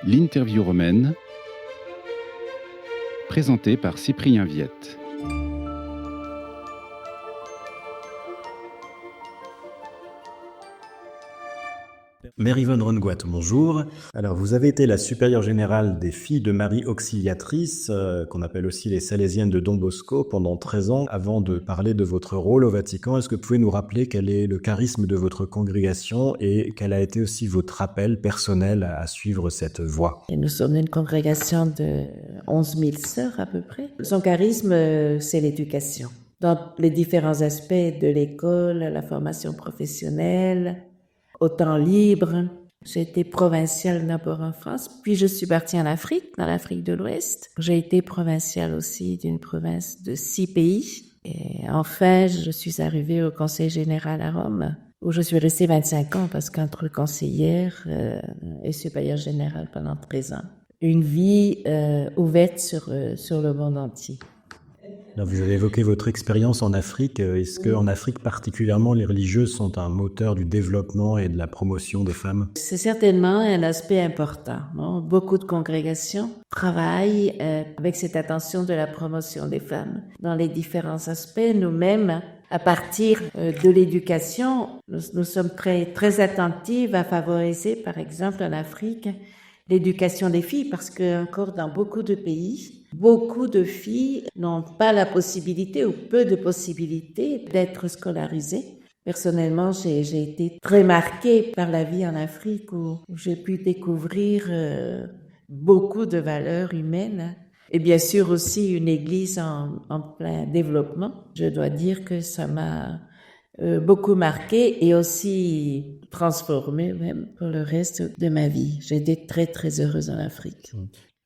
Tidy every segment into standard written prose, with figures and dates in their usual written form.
L'interview romaine, présentée par Cyprien Viette. Mère Yvonne Rongoat, bonjour. Alors, vous avez été la supérieure générale des filles de Marie Auxiliatrice, qu'on appelle aussi les Salésiennes de Don Bosco, pendant 13 ans. Avant de parler de votre rôle au Vatican, est-ce que vous pouvez nous rappeler quel est le charisme de votre congrégation et quel a été aussi votre appel personnel à suivre cette voie? Et nous sommes une congrégation de 11 000 sœurs à peu près. Son charisme, c'est l'éducation. Dans les différents aspects de l'école, la formation professionnelle, au temps libre. J'ai été provinciale d'abord en France, puis je suis partie en Afrique, dans l'Afrique de l'Ouest. J'ai été provinciale aussi d'une province de 6 pays. Et enfin, je suis arrivée au Conseil général à Rome, où je suis restée 25 ans, parce qu'entre conseillère et supérieure générale pendant 13 ans. Une vie ouverte sur le monde entier. Alors, vous avez évoqué votre expérience en Afrique. Est-ce qu'en Afrique particulièrement, les religieuses sont un moteur du développement et de la promotion des femmes? C'est certainement un aspect important. Non? Beaucoup de congrégations travaillent avec cette attention de la promotion des femmes. Dans les différents aspects, nous-mêmes, à partir de l'éducation, nous sommes très attentives à favoriser, par exemple en Afrique, l'éducation des filles, parce que encore dans beaucoup de pays, beaucoup de filles n'ont pas la possibilité ou peu de possibilités d'être scolarisées. Personnellement, j'ai été très marquée par la vie en Afrique où j'ai pu découvrir beaucoup de valeurs humaines et bien sûr aussi une église en plein développement. Je dois dire que ça m'a beaucoup marquée et aussi transformée même pour le reste de ma vie. J'ai été très heureuse en Afrique.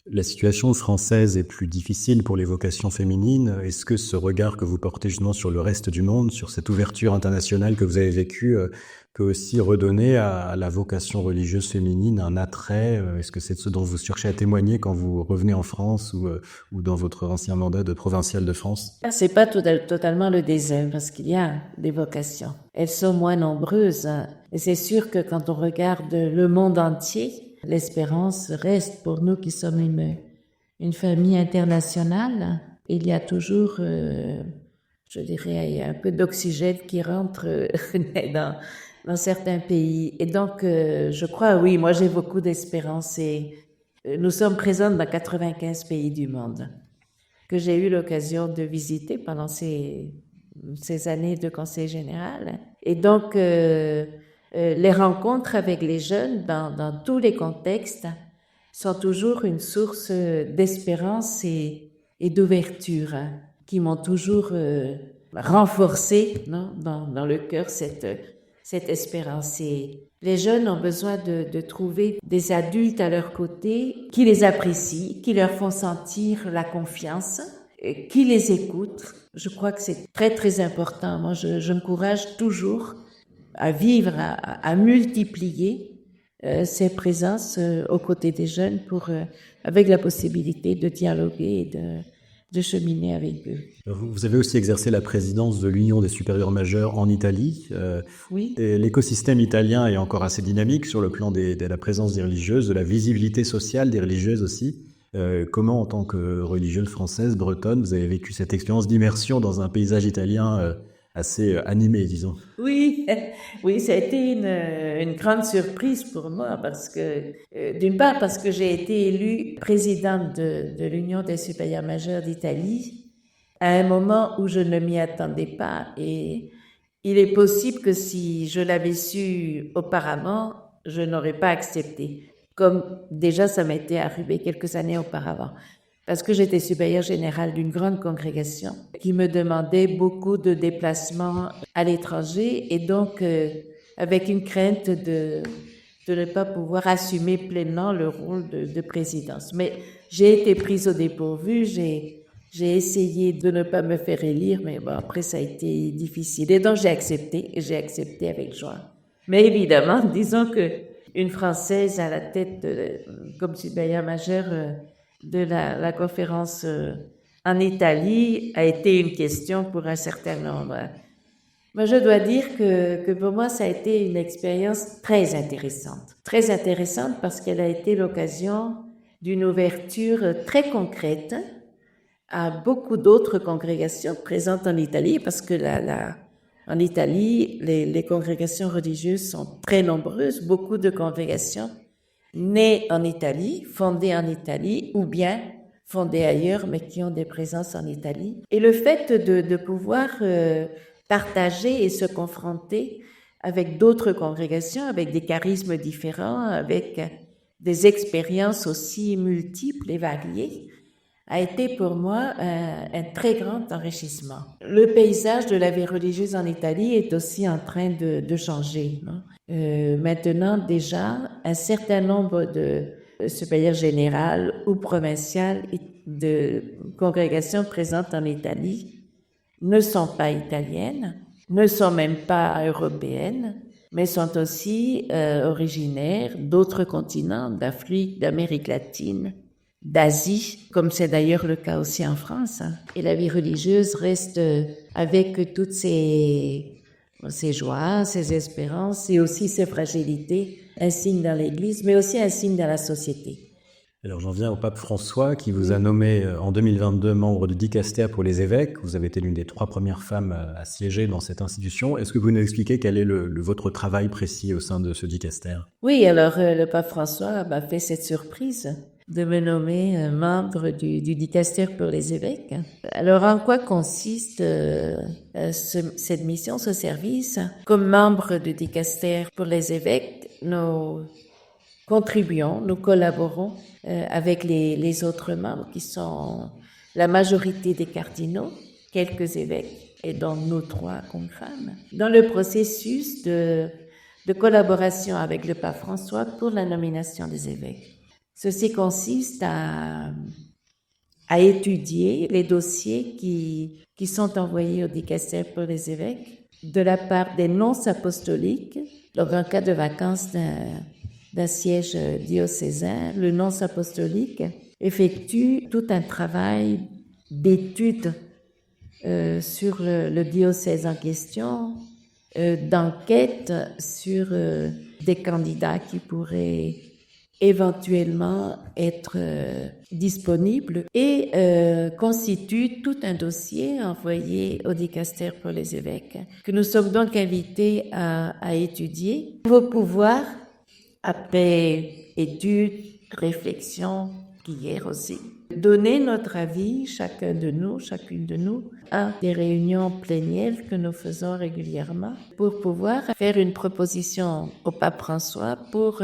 La situation française est plus difficile pour les vocations féminines. Est-ce que ce regard que vous portez justement sur le reste du monde, sur cette ouverture internationale que vous avez vécue, peut aussi redonner à la vocation religieuse féminine un attrait? Est-ce que c'est ce dont vous cherchez à témoigner quand vous revenez en France ou dans votre ancien mandat de provinciale de France? C'est pas totalement le désert, parce qu'il y a des vocations. Elles sont moins nombreuses. Et c'est sûr que quand on regarde le monde entier, l'espérance reste pour nous qui sommes une famille internationale. Il y a toujours, je dirais, un peu d'oxygène qui rentre dans certains pays. Et donc, je crois, oui, moi j'ai beaucoup d'espérance et nous sommes présentes dans 95 pays du monde que j'ai eu l'occasion de visiter pendant ces années de conseil général. Et donc, les rencontres avec les jeunes dans tous les contextes sont toujours une source d'espérance et d'ouverture qui m'ont toujours renforcé dans le cœur cette espérance. Et les jeunes ont besoin de trouver des adultes à leur côté qui les apprécient, qui leur font sentir la confiance, qui les écoutent. Je crois que c'est très important. Moi, je m'encourage toujours à vivre, à multiplier ces présences aux côtés des jeunes avec la possibilité de dialoguer et de cheminer avec eux. Vous avez aussi exercé la présidence de l'Union des supérieurs majeurs en Italie. Oui. L'écosystème italien est encore assez dynamique sur le plan de la présence des religieuses, de la visibilité sociale des religieuses aussi. Comment, en tant que religieuse française, bretonne, vous avez vécu cette expérience d'immersion dans un paysage italien assez animé, disons? Oui, ça a été une grande surprise pour moi parce que, d'une part, parce que j'ai été élue présidente de l'Union des supérieurs majeurs d'Italie à un moment où je ne m'y attendais pas. Et il est possible que si je l'avais su auparavant, je n'aurais pas accepté. Comme déjà ça m'était arrivé quelques années auparavant. Parce que j'étais supérieure générale d'une grande congrégation qui me demandait beaucoup de déplacements à l'étranger et donc avec une crainte de ne pas pouvoir assumer pleinement le rôle de présidence. Mais j'ai été prise au dépourvu, j'ai essayé de ne pas me faire élire, mais bon, après ça a été difficile. Et donc j'ai accepté avec joie. Mais évidemment, disons que une Française à la tête comme supérieure majeure de la conférence en Italie a été une question pour un certain nombre. Moi, je dois dire que pour moi, ça a été une expérience très intéressante. Très intéressante parce qu'elle a été l'occasion d'une ouverture très concrète à beaucoup d'autres congrégations présentes en Italie, parce que en Italie, les congrégations religieuses sont très nombreuses, beaucoup de congrégations nées en Italie, fondées en Italie, ou bien fondées ailleurs, mais qui ont des présences en Italie. Et le fait de pouvoir partager et se confronter avec d'autres congrégations, avec des charismes différents, avec des expériences aussi multiples et variées, a été pour moi un très grand enrichissement. Le paysage de la vie religieuse en Italie est aussi en train de changer. Maintenant, déjà, un certain nombre de supérieurs générales ou provinciales de congrégations présentes en Italie ne sont pas italiennes, ne sont même pas européennes, mais sont aussi originaires d'autres continents, d'Afrique, d'Amérique latine, d'Asie, comme c'est d'ailleurs le cas aussi en France. Et la vie religieuse reste avec toutes ses joies, ses espérances et aussi ses fragilités, un signe dans l'Église, mais aussi un signe dans la société. Alors j'en viens au pape François qui vous a nommé en 2022 membre du dicaster pour les évêques. Vous avez été l'une des 3 premières femmes à siéger dans cette institution. Est-ce que vous nous expliquez quel est votre travail précis au sein de ce dicaster? Oui, alors le pape François m'a fait cette surprise de me nommer membre du dicaster pour les évêques. Alors en quoi consiste cette mission, ce service? Comme membre du dicaster pour les évêques, nous contribuons, nous collaborons avec les autres membres qui sont la majorité des cardinaux, quelques évêques, et dont nous 3 confrères, dans le processus de collaboration avec le pape François pour la nomination des évêques. Ceci consiste à étudier les dossiers qui sont envoyés au dicaster pour les évêques de la part des nonces apostoliques. Donc, en cas de vacances d'un siège diocésain, le nonce apostolique effectue tout un travail d'étude sur le diocèse en question, d'enquête sur des candidats qui pourraient éventuellement être disponibles et constitue tout un dossier envoyé au dicaster pour les évêques que nous sommes donc invités à étudier pour pouvoir, après études, réflexion, prière aussi, donner notre avis, chacune de nous, à des réunions plénières que nous faisons régulièrement pour pouvoir faire une proposition au pape François pour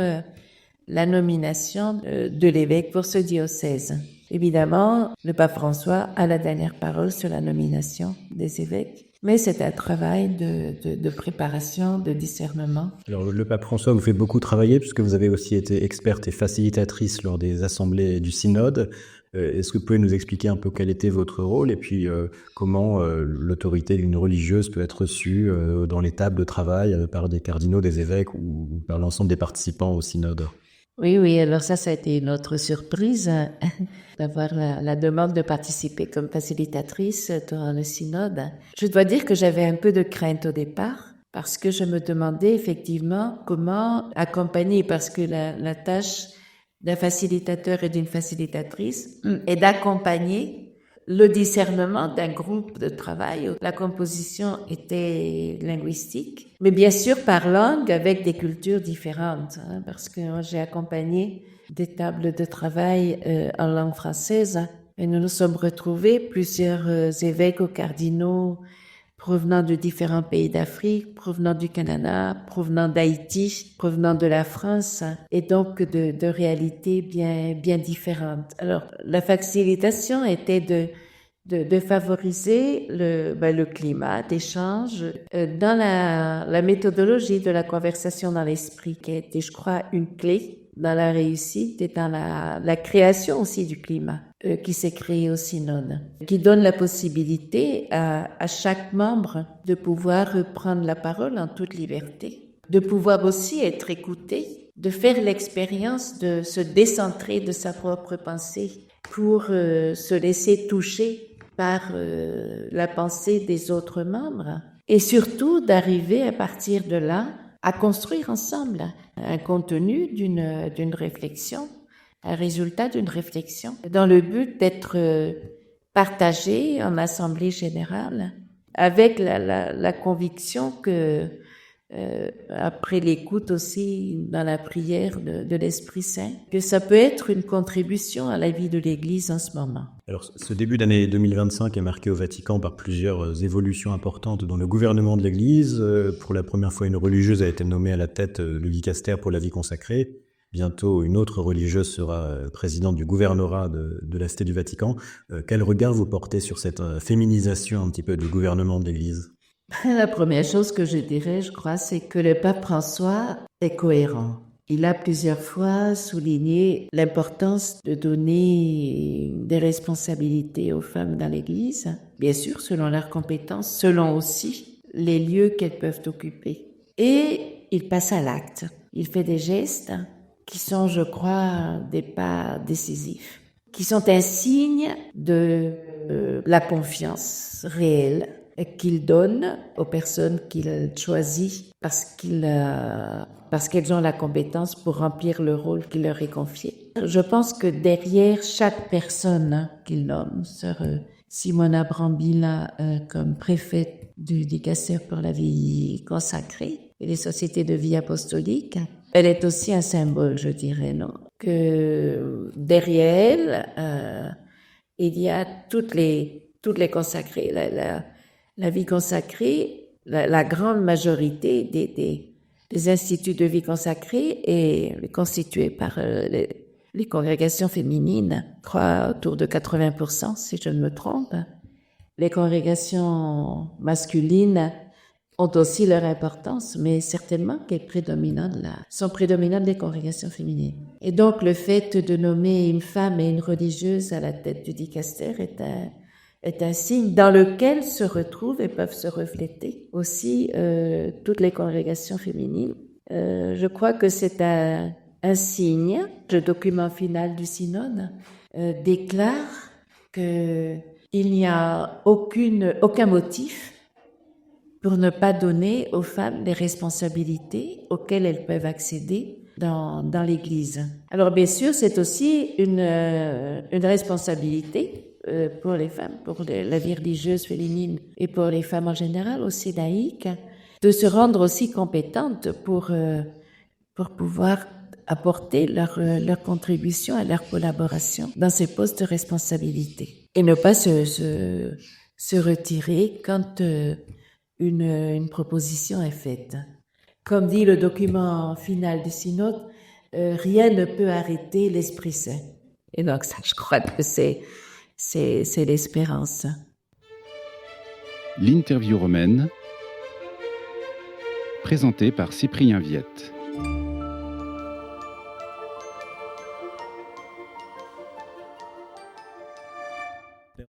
la nomination de l'évêque pour ce diocèse. Évidemment, le pape François a la dernière parole sur la nomination des évêques, mais c'est un travail de préparation, de discernement. Alors le pape François vous fait beaucoup travailler puisque vous avez aussi été experte et facilitatrice lors des assemblées du synode. Est-ce que vous pouvez nous expliquer un peu quel était votre rôle et puis comment l'autorité d'une religieuse peut être reçue dans les tables de travail par des cardinaux, des évêques ou par l'ensemble des participants au synode? Oui, alors ça a été une autre surprise d'avoir la demande de participer comme facilitatrice durant le synode. Je dois dire que j'avais un peu de crainte au départ parce que je me demandais effectivement comment accompagner, parce que la tâche d'un facilitateur et d'une facilitatrice est d'accompagner le discernement d'un groupe de travail où la composition était linguistique, mais bien sûr par langue avec des cultures différentes, parce que j'ai accompagné des tables de travail en langue française et nous nous sommes retrouvés, plusieurs évêques ou cardinaux provenant de différents pays d'Afrique, provenant du Canada, provenant d'Haïti, provenant de la France, et donc de réalités bien différentes. Alors, la facilitation était de favoriser le climat d'échange dans la méthodologie de la conversation dans l'esprit, qui a été, je crois, une clé dans la réussite et dans la création aussi du climat qui s'est créé au synode, qui donne la possibilité à chaque membre de pouvoir prendre la parole en toute liberté, de pouvoir aussi être écouté, de faire l'expérience de se décentrer de sa propre pensée pour se laisser toucher par la pensée des autres membres et surtout d'arriver à partir de là à construire ensemble un contenu d'une réflexion, un résultat d'une réflexion, dans le but d'être partagé en assemblée générale, avec la conviction que, après l'écoute aussi dans la prière de l'Esprit Saint, que ça peut être une contribution à la vie de l'Église en ce moment. Alors, ce début d'année 2025 est marqué au Vatican par plusieurs évolutions importantes dans le gouvernement de l'Église. Pour la première fois, une religieuse a été nommée à la tête du dicaster pour la vie consacrée. Bientôt, une autre religieuse sera présidente du gouvernorat de la Cité du Vatican. Quel regard vous portez sur cette féminisation un petit peu du gouvernement de l'Église ? La première chose que je dirais, je crois, c'est que le pape François est cohérent. Il a plusieurs fois souligné l'importance de donner des responsabilités aux femmes dans l'Église, bien sûr selon leurs compétences, selon aussi les lieux qu'elles peuvent occuper. Et il passe à l'acte. Il fait des gestes qui sont, je crois, des pas décisifs, qui sont un signe de la confiance réelle qu'il donne aux personnes qu'il choisit parce qu'elles ont la compétence pour remplir le rôle qui leur est confié. Je pense que derrière chaque personne qu'il nomme, sœur Simona Brambilla comme préfète du dicaster pour la vie consacrée et les sociétés de vie apostolique, elle est aussi un symbole, je dirais, non? Que derrière elle, il y a toutes les consacrées. La vie consacrée, la grande majorité des instituts de vie consacrée est constituée par les congrégations féminines, je crois autour de 80%, si je ne me trompe. Les congrégations masculines ont aussi leur importance, mais certainement qu'elles sont prédominantes des congrégations féminines. Et donc, le fait de nommer une femme et une religieuse à la tête du dicaster est un signe dans lequel se retrouvent et peuvent se refléter aussi toutes les congrégations féminines. Je crois que c'est un signe. Le document final du synode déclare qu'il n'y a aucun motif pour ne pas donner aux femmes les responsabilités auxquelles elles peuvent accéder dans l'Église. Alors bien sûr, c'est aussi une responsabilité pour les femmes, pour la vie religieuse féminine et pour les femmes en général, aussi laïques, de se rendre aussi compétentes pour pouvoir apporter leur contribution et leur collaboration dans ces postes de responsabilité. Et ne pas se retirer quand une proposition est faite. Comme dit le document final du synode, rien ne peut arrêter l'Esprit Saint. Et donc ça, je crois que c'est l'espérance. L'interview romaine, présentée par Cyprien Viette.